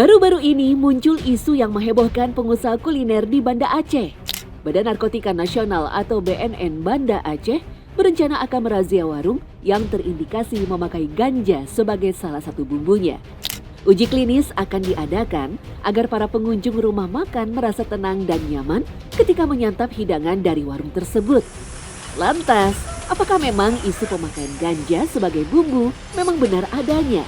Baru-baru ini muncul isu yang menghebohkan pengusaha kuliner di Banda Aceh. Badan Narkotika Nasional atau BNN Banda Aceh berencana akan merazia warung yang terindikasi memakai ganja sebagai salah satu bumbunya. Uji klinis akan diadakan agar para pengunjung rumah makan merasa tenang dan nyaman ketika menyantap hidangan dari warung tersebut. Lantas, apakah memang isu pemakaian ganja sebagai bumbu memang benar adanya?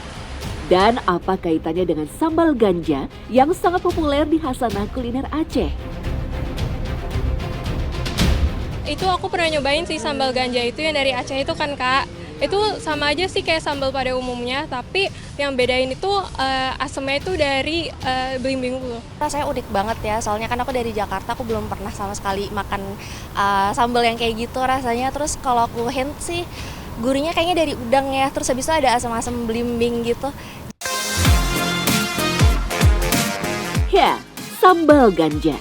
Dan apa kaitannya dengan sambal ganja yang sangat populer di Hasanah Kuliner Aceh? Itu aku pernah nyobain sih sambal ganja itu yang dari Aceh itu kan Kak. Itu sama aja sih kayak sambal pada umumnya, tapi yang bedain itu asemnya itu dari belimbing dulu. Rasanya unik banget ya, soalnya kan aku dari Jakarta, aku belum pernah sama sekali makan sambal yang kayak gitu rasanya. Terus kalau aku hint sih, gurihnya kayaknya dari udang ya, terus habis itu ada asam-asam belimbing gitu. Ya, sambal ganja.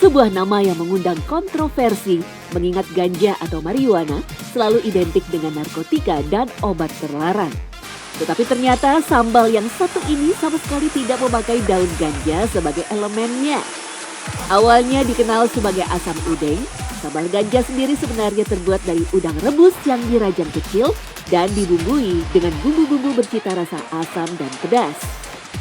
Sebuah nama yang mengundang kontroversi mengingat ganja atau marijuana selalu identik dengan narkotika dan obat terlarang. Tetapi ternyata sambal yang satu ini sama sekali tidak memakai daun ganja sebagai elemennya. Awalnya dikenal sebagai asam udeng, sambal ganja sendiri sebenarnya terbuat dari udang rebus yang dirajang kecil dan dibumbui dengan bumbu-bumbu bercita rasa asam dan pedas.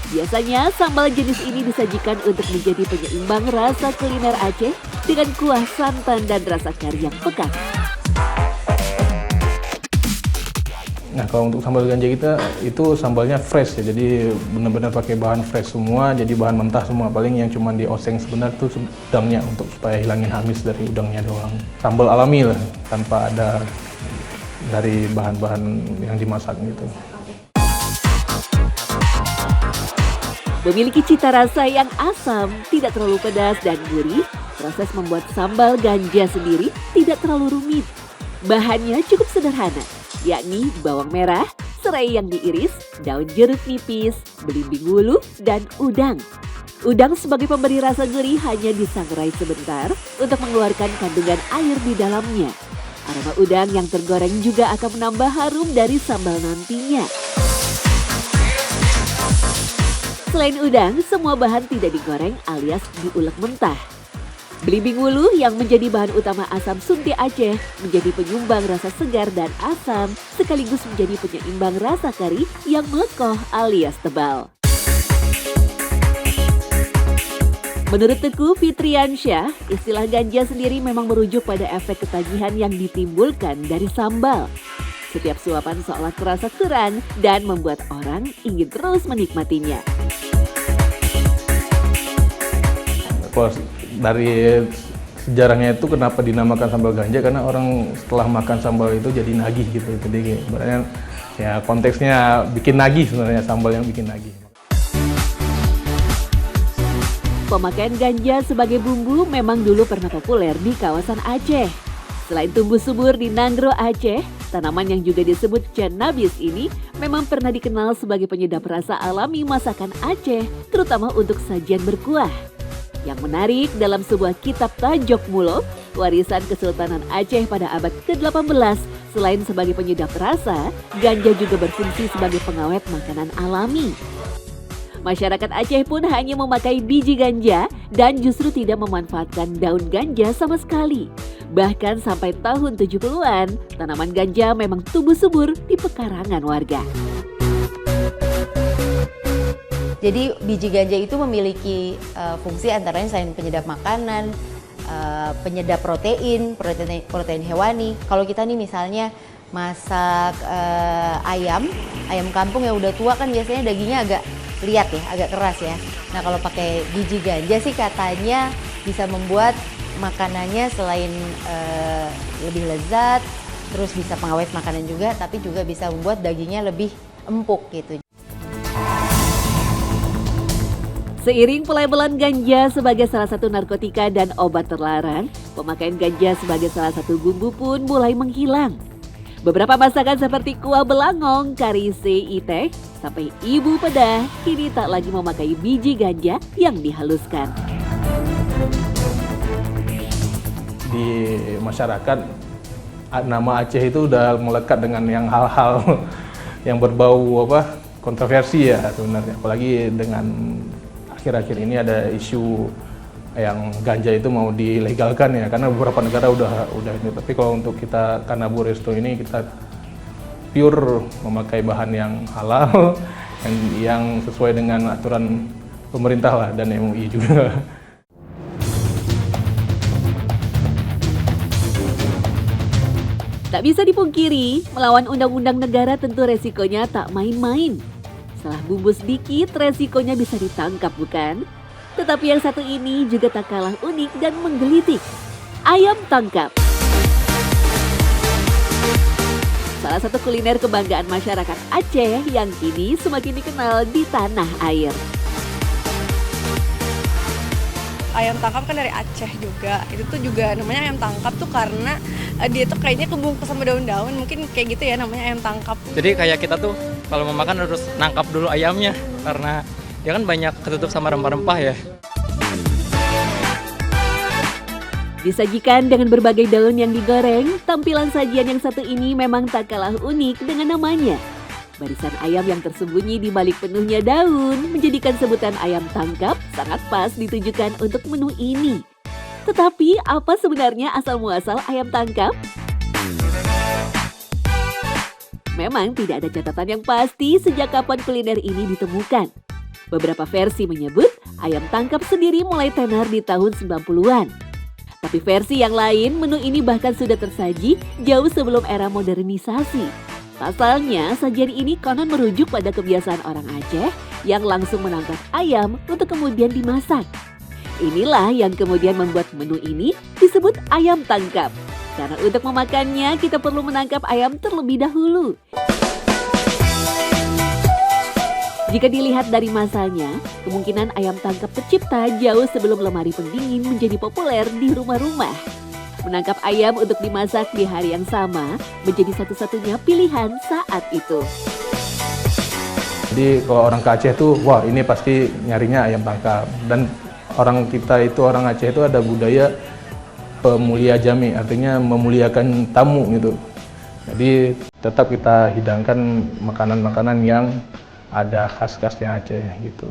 Biasanya sambal jenis ini disajikan untuk menjadi penyeimbang rasa kuliner Aceh dengan kuah santan dan rasa kari yang pekat. Nah, kalau untuk sambal ganja kita itu sambalnya fresh ya, jadi benar-benar pakai bahan fresh semua, jadi bahan mentah semua. Paling yang cuma dioseng sebentar tuh udangnya untuk supaya hilangin amis dari udangnya doang. Sambal alami lah, tanpa ada dari bahan-bahan yang dimasak gitu. Memiliki cita rasa yang asam, tidak terlalu pedas dan gurih, proses membuat sambal ganja sendiri tidak terlalu rumit. Bahannya cukup sederhana, yakni bawang merah, serai yang diiris, daun jeruk nipis, belimbing wuluh, dan udang. Udang sebagai pemberi rasa gurih hanya disangrai sebentar untuk mengeluarkan kandungan air di dalamnya. Aroma udang yang tergoreng juga akan menambah harum dari sambal nantinya. Selain udang, semua bahan tidak digoreng alias diulek mentah. Belimbing wuluh yang menjadi bahan utama asam sunti Aceh menjadi penyumbang rasa segar dan asam sekaligus menjadi penyeimbang rasa kari yang melekoh alias tebal. Menurut Teguh Fitriansyah, istilah ganja sendiri memang merujuk pada efek ketagihan yang ditimbulkan dari sambal. Setiap suapan seolah terasa kurang dan membuat orang ingin terus menikmatinya. Kalau dari sejarahnya itu kenapa dinamakan sambal ganja, karena orang setelah makan sambal itu jadi nagih gitu. Jadi sebenarnya ya konteksnya bikin nagih, sebenarnya sambal yang bikin nagih. Pemakaian ganja sebagai bumbu memang dulu pernah populer di kawasan Aceh. Selain tumbuh subur di Nanggro Aceh, tanaman yang juga disebut cannabis ini memang pernah dikenal sebagai penyedap rasa alami masakan Aceh, terutama untuk sajian berkuah. Yang menarik dalam sebuah kitab Tajok Mulo, warisan Kesultanan Aceh pada abad ke-18, selain sebagai penyedap rasa, ganja juga berfungsi sebagai pengawet makanan alami. Masyarakat Aceh pun hanya memakai biji ganja dan justru tidak memanfaatkan daun ganja sama sekali. Bahkan sampai tahun 70-an, tanaman ganja memang tumbuh subur di pekarangan warga. Jadi biji ganja itu memiliki fungsi antaranya selain penyedap makanan, penyedap protein hewani. Kalau kita nih misalnya masak ayam kampung yang udah tua kan biasanya dagingnya agak liat ya, agak keras ya. Nah kalau pakai biji ganja sih katanya bisa membuat makanannya selain lebih lezat, terus bisa pengawet makanan juga, tapi juga bisa membuat dagingnya lebih empuk gitu. Seiring pelabelan ganja sebagai salah satu narkotika dan obat terlarang, pemakaian ganja sebagai salah satu bumbu pun mulai menghilang. Beberapa masakan seperti kuah belangong, kari iteh, sampai ibu pedah kini tak lagi memakai biji ganja yang dihaluskan. Di masyarakat, nama Aceh itu udah melekat dengan yang hal-hal yang berbau kontroversi ya sebenarnya, apalagi dengan akhir-akhir ini ada isu yang ganja itu mau dilegalkan ya, karena beberapa negara udah ini. Tapi kalau untuk kita Kanabu Resto ini kita pure memakai bahan yang halal yang sesuai dengan aturan pemerintah lah dan MUI juga. Tak bisa dipungkiri, melawan undang-undang negara tentu resikonya tak main-main. Salah bumbu sedikit, resikonya bisa ditangkap bukan? Tetapi yang satu ini juga tak kalah unik dan menggelitik. Ayam tangkap. Salah satu kuliner kebanggaan masyarakat Aceh yang kini semakin dikenal di tanah air. Ayam tangkap kan dari Aceh juga. Itu tuh juga namanya ayam tangkap tuh karena dia tuh kayaknya kebungkus sama daun-daun. Mungkin kayak gitu ya namanya ayam tangkap. Jadi kayak kita tuh kalau mau makan harus nangkap dulu ayamnya karena dia kan banyak ketutup sama rempah-rempah ya. Disajikan dengan berbagai daun yang digoreng, tampilan sajian yang satu ini memang tak kalah unik dengan namanya. Barisan ayam yang tersembunyi di balik penuhnya daun menjadikan sebutan ayam tangkap sangat pas ditujukan untuk menu ini. Tetapi apa sebenarnya asal-muasal ayam tangkap? Memang tidak ada catatan yang pasti sejak kapan kuliner ini ditemukan. Beberapa versi menyebut ayam tangkap sendiri mulai tenar di tahun 90-an. Tapi versi yang lain, menu ini bahkan sudah tersaji jauh sebelum era modernisasi. Pasalnya, sajian ini konon merujuk pada kebiasaan orang Aceh yang langsung menangkap ayam untuk kemudian dimasak. Inilah yang kemudian membuat menu ini disebut ayam tangkap. Karena untuk memakannya, kita perlu menangkap ayam terlebih dahulu. Jika dilihat dari masanya, kemungkinan ayam tangkap tercipta jauh sebelum lemari pendingin menjadi populer di rumah-rumah. Menangkap ayam untuk dimasak di hari yang sama menjadi satu-satunya pilihan saat itu. Jadi kalau orang ke Aceh tuh, wah ini pasti nyarinya ayam tangkap. Dan orang kita itu, orang Aceh itu ada budaya pemulia jami, artinya memuliakan tamu gitu. Jadi tetap kita hidangkan makanan-makanan yang ada khas-khasnya Aceh gitu.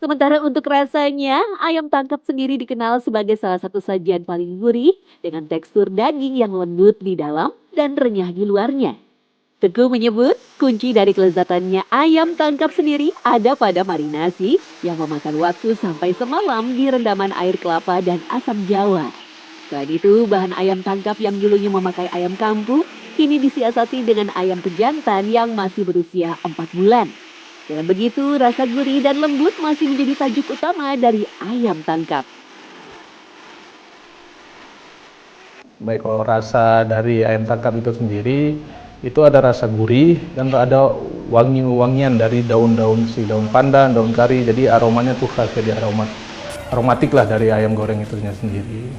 Sementara untuk rasanya, ayam tangkap sendiri dikenal sebagai salah satu sajian paling gurih dengan tekstur daging yang lembut di dalam dan renyah di luarnya. Teguh menyebut kunci dari kelezatannya ayam tangkap sendiri ada pada marinasi yang memakan waktu sampai semalam di rendaman air kelapa dan asam jawa. Selain itu, bahan ayam tangkap yang dulunya memakai ayam kampung kini disiasati dengan ayam pejantan yang masih berusia 4 bulan. Dengan begitu, rasa gurih dan lembut masih menjadi tajuk utama dari ayam tangkap. Baik, kalau rasa dari ayam tangkap itu sendiri, itu ada rasa gurih dan ada wangi-wangian dari daun-daun daun pandan, daun kari. Jadi aromanya tuh khas, jadi aromatik lah dari ayam goreng itu sendiri.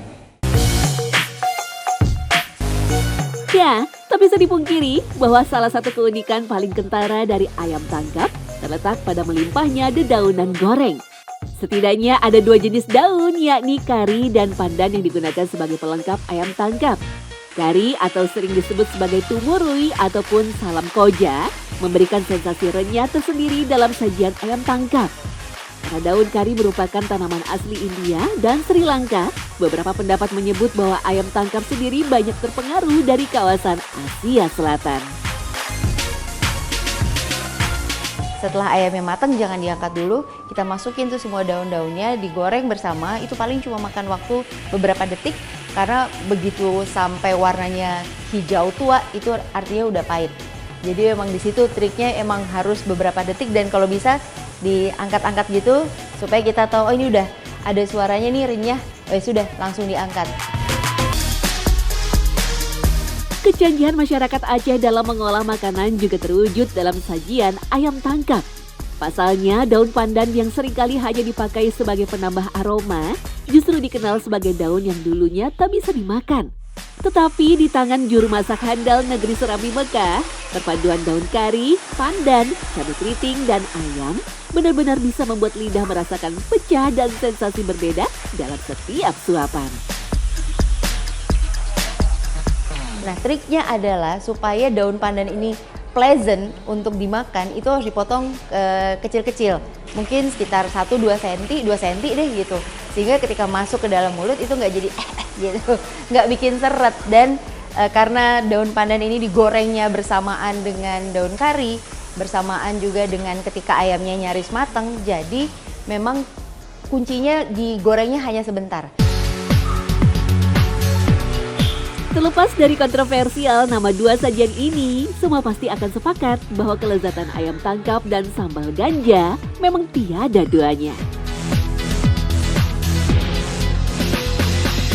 Ya, tak bisa dipungkiri bahwa salah satu keunikan paling kentara dari ayam tangkap terletak pada melimpahnya dedaunan goreng. Setidaknya ada 2 jenis daun, yakni kari dan pandan yang digunakan sebagai pelengkap ayam tangkap. Kari atau sering disebut sebagai tumurui ataupun salam koja memberikan sensasi renyah tersendiri dalam sajian ayam tangkap. Karena daun kari merupakan tanaman asli India dan Sri Lanka, beberapa pendapat menyebut bahwa ayam tangkap sendiri banyak terpengaruh dari kawasan Asia Selatan. Setelah ayamnya matang jangan diangkat dulu, kita masukin tuh semua daun-daunnya, digoreng bersama, itu paling cuma makan waktu beberapa detik karena begitu sampai warnanya hijau tua itu artinya udah pahit. Jadi emang di situ triknya emang harus beberapa detik dan kalau bisa diangkat-angkat gitu supaya kita tahu oh ini udah ada suaranya nih renyah, sudah langsung diangkat. Kecanggihan masyarakat Aceh dalam mengolah makanan juga terwujud dalam sajian ayam tangkap. Pasalnya, daun pandan yang seringkali hanya dipakai sebagai penambah aroma, justru dikenal sebagai daun yang dulunya tak bisa dimakan. Tetapi di tangan juru masak handal negeri Serambi Mekah, perpaduan daun kari, pandan, cabai keriting, dan ayam benar-benar bisa membuat lidah merasakan pecah dan sensasi berbeda dalam setiap suapan. Nah, triknya adalah supaya daun pandan ini pleasant untuk dimakan, itu harus dipotong kecil-kecil. Mungkin sekitar 1-2 cm, 2 cm deh gitu. Sehingga ketika masuk ke dalam mulut itu nggak jadi gitu, nggak bikin seret. Dan karena daun pandan ini digorengnya bersamaan dengan daun kari, bersamaan juga dengan ketika ayamnya nyaris matang, jadi memang kuncinya digorengnya hanya sebentar. Terlepas dari kontroversial nama dua sajian ini, semua pasti akan sepakat bahwa kelezatan ayam tangkap dan sambal ganja memang tiada duanya.